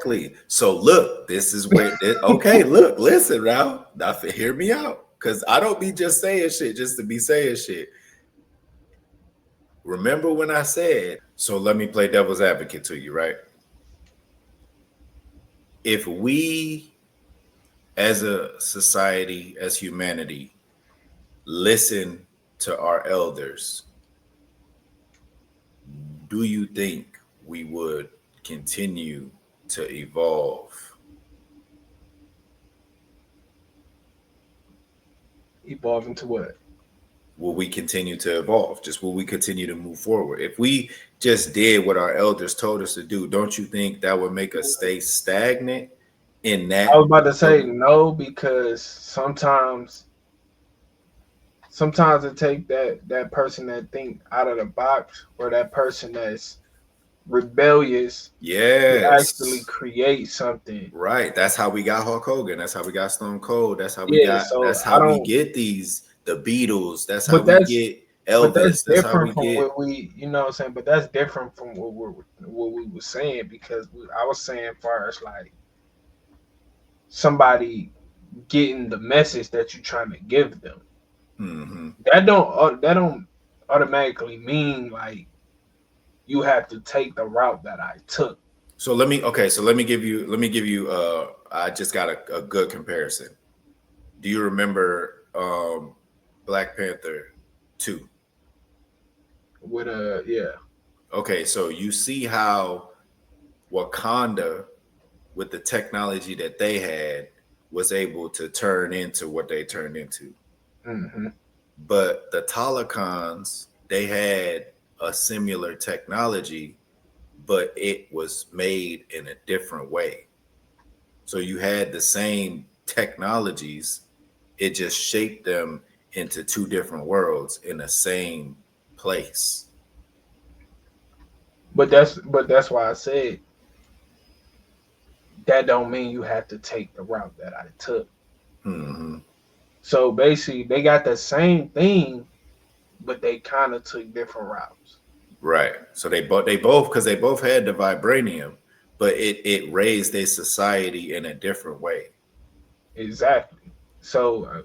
Exactly. So look, this is where okay, look, listen, Ralph. Now hear me out. Cause I don't be just saying shit just to be saying shit. Remember when I said, so let me play devil's advocate to you, right? If we as a society, as humanity, listen to our elders, do you think we would continue to evolve? Evolve into what? Will we continue to evolve? Just will we continue to move forward? If we just did what our elders told us to do, don't you think that would make us stay stagnant in I was that? about to say no because sometimes it take that person that think out of the box or that person that's rebellious to actually Yes. create something. Right. That's how we got Hulk Hogan. That's how we got Stone Cold. Yeah, so That's I how we don't. get these the Beatles. That's how But we that's get but that's Elvis. That's how we different from get what we, you know what I'm saying. But that's different from what we were saying because I was saying first like somebody getting the message that you're trying to give them. hmm That don't automatically mean like you have to take the route that I took. So let me give you I just got a good comparison. Do you remember Black Panther 2? With yeah. Okay, so you see how Wakanda, with the technology that they had, was able to turn into what they turned into. Hmm. But the Talakans, they had a similar technology, but it was made in a different way. So you had the same technologies, it just shaped them into two different worlds in the same place. But that's why I said that don't mean you have to take the route that I took. hmm So basically, they got the same thing, but they kind of took different routes. Right. So they both because they both had the vibranium, but it raised their society in a different way. Exactly. So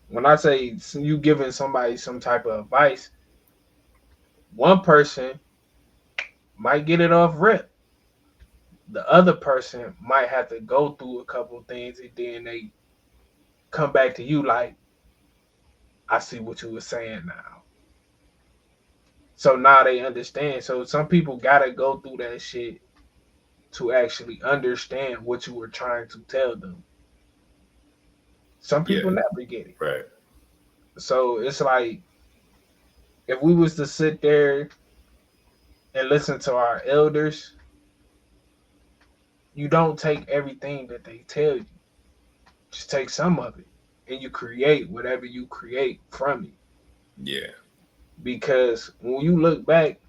when I say you giving somebody some type of advice, one person might get it off rip. The other person might have to go through a couple of things, and then they come back to you like, "I see what you were saying now." So now they understand. So some people gotta go through that shit to actually understand what you were trying to tell them. Some Yeah. people never get it. Right. So it's like if we was to sit there and listen to our elders, you don't take everything that they tell you. Just take some of it and you create whatever you create from it. Yeah. Because when you look back,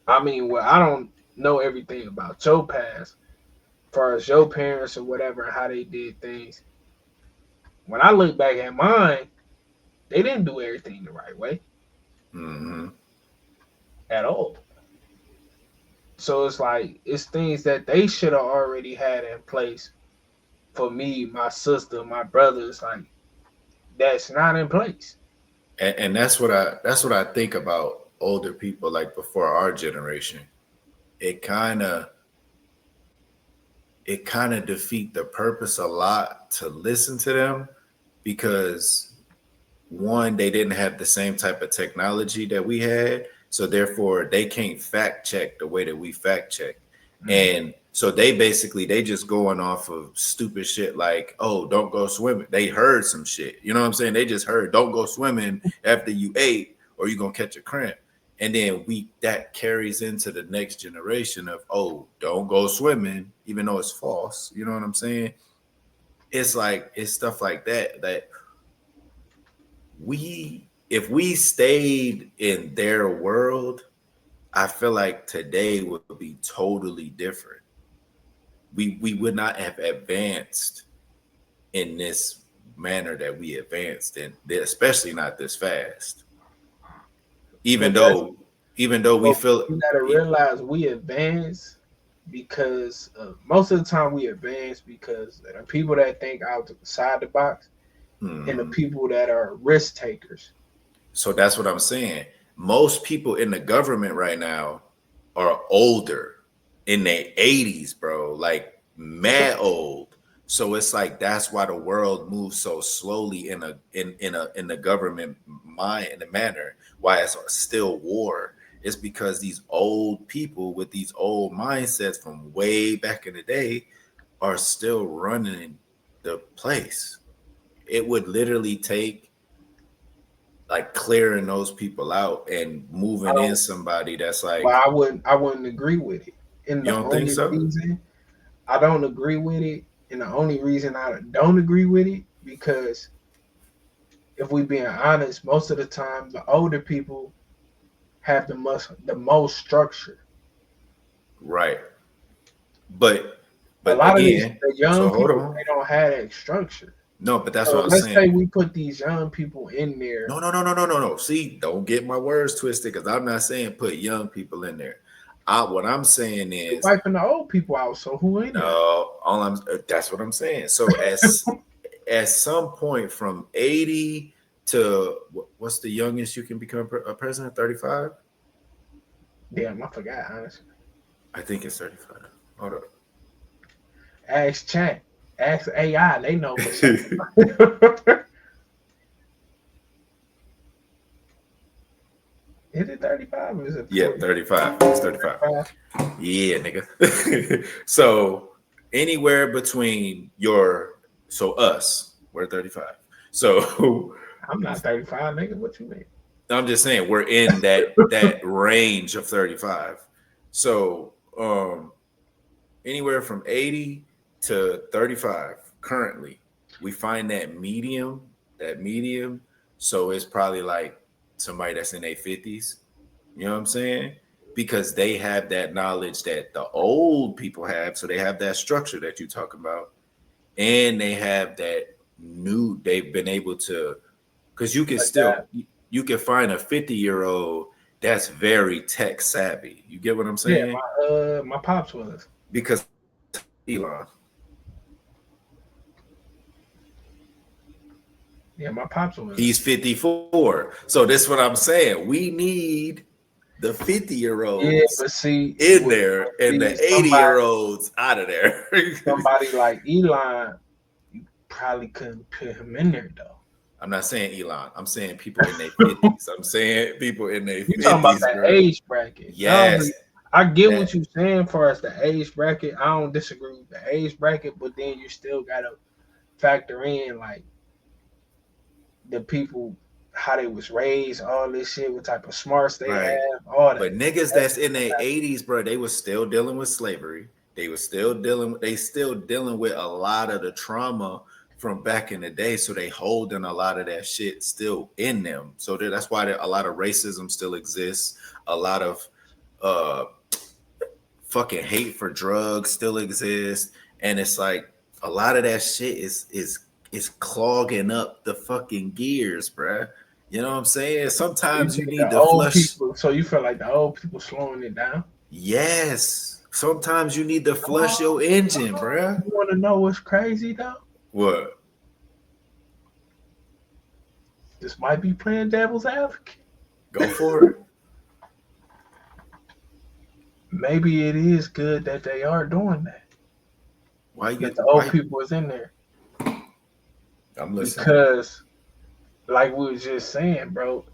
I mean, well, I don't know everything about your past, as far as your parents or whatever, and how they did things. When I look back at mine, they didn't do everything the right way hmm at all. So it's like it's things that they should have already had in place for me, my sister, my brothers. Like that's not in place. And that's what I think about older people like before our generation. It kind of it kind of defeat the purpose a lot to listen to them because one, they didn't have the same type of technology that we had, so therefore they can't fact check the way that we fact check. Mm. And so they basically they just going off of stupid shit like, oh, don't go swimming. They heard some shit, you know what I'm saying? They just heard don't go swimming after you ate or you're gonna catch a cramp. And then we that carries into the next generation of, oh, don't go swimming even though it's false, you know what I'm saying? It's like it's stuff like that we if we stayed in their world, I feel like today would be totally different. We would not have advanced in this manner that we advanced in, especially not this fast. Even But that's though even though we but feel you gotta realize we advance because most of the time we advance because there are people that think outside the box and the Mhm. people that are risk takers. So that's what I'm saying. Most people in the government right now are older, in their 80s, bro, like mad old. So it's like that's why the world moves so slowly in the government mind in the manner why it's still war. It's because these old people with these old mindsets from way back in the day are still running the place. It would literally take like clearing those people out and I moving in don't, somebody that's but like, I wouldn't agree with it. And you the don't think only so? reason I don't agree with it, and the only reason I don't agree with it, because if we being honest, most of the time the older people have the most structure. Right. But A but lot of again, the so young hold people, on. they don't have that structure. No, but that's what So I was let's say saying. we put these young people in there. No. See, don't get my words twisted because I'm not saying put young people in there. What I'm saying We're is wiping the old people out. So who in there? no, all I'm that's what I'm saying. So at some point from 80 to what's the youngest you can become a president? 35? Damn, I forgot, honestly. I think it's 35. Hold up. Ask chat. Ask AI. They know for sure. Is it 35 or is it Yeah, 40? 35. It's 35. 35? Yeah, nigga. So anywhere between so us, we're 35. So I'm not 35, nigga. What you mean? I'm just saying we're in that range of 35. So anywhere from 80 to 35 currently. We find that medium. So it's probably like somebody that's in their 50s. You know what I'm saying? Because they have that knowledge that the old people have. So they have that structure that you talk about. And they have they've been able to, because you can Like still, that. you can find a 50-year-old that's very tech savvy. You get what I'm Yeah, saying? my pops was. Because Elon, Yeah, my pops was. he's 54. So that's what I'm saying. We need the 50 year Yeah, olds but see, in there and see the 80-year-olds out of there. somebody like Elon, you probably couldn't put him in there though. I'm not saying Elon. I'm saying people in their 50s. I'm saying people in their You talking about 50s, that bro. age bracket? No, but Yes. I get That what you're saying for us the age bracket. I don't disagree with the age bracket, but then you still gotta factor in like the people, how they was raised, all this shit, what type of smarts they right. have, all But that. niggas that's in their 80s, bro, they was still dealing with slavery. They still dealing with a lot of the trauma from back in the day. So they holding a lot of that shit still in them. So that's why a lot of racism still exists. A lot of uh fucking hate for drugs still exists. And it's like a lot of that shit is clogging up the fucking gears, bruh. You know what I'm saying? You Sometimes you think need the to old flush. people? So you feel like the old people slowing it down? Yes. Sometimes you need to flush Oh, your engine, bruh. you want to know what's crazy though? What? This might be playing devil's advocate. Go for it. Maybe it is good that they are doing that. Why That you the old why people is in there I'm listening. because, like we was just saying, bro,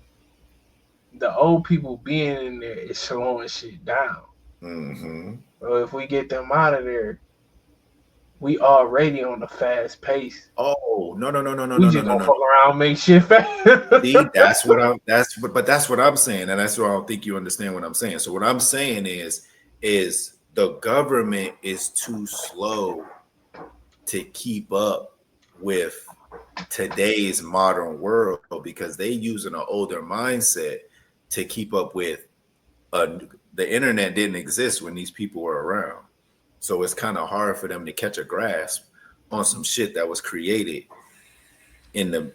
the old people being in there is slowing shit down. Mm-hmm. So if we get them out of there, we already on the fast pace. Oh, We no, just no, gonna no. fuck around, and make shit fast. See, that's what I'm saying, and that's why I don't think you understand what I'm saying. So what I'm saying is the government is too slow to keep up with today's modern world because they using an older mindset to keep up with the internet didn't exist when these people were around. So it's kind of hard for them to catch a grasp on some shit that was created in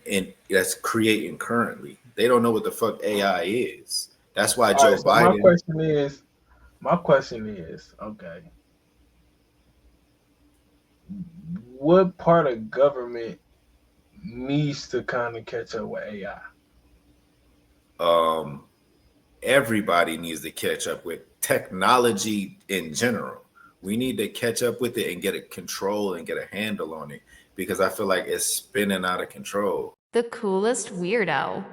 that's creating currently. They don't know what the fuck AI is. That's why All Joe right. So my Biden. question is, okay. what part of government needs to kind of catch up with AI? Everybody needs to catch up with technology in general. We need to catch up with it and get a control and get a handle on it because I feel like it's spinning out of control. The coolest weirdo.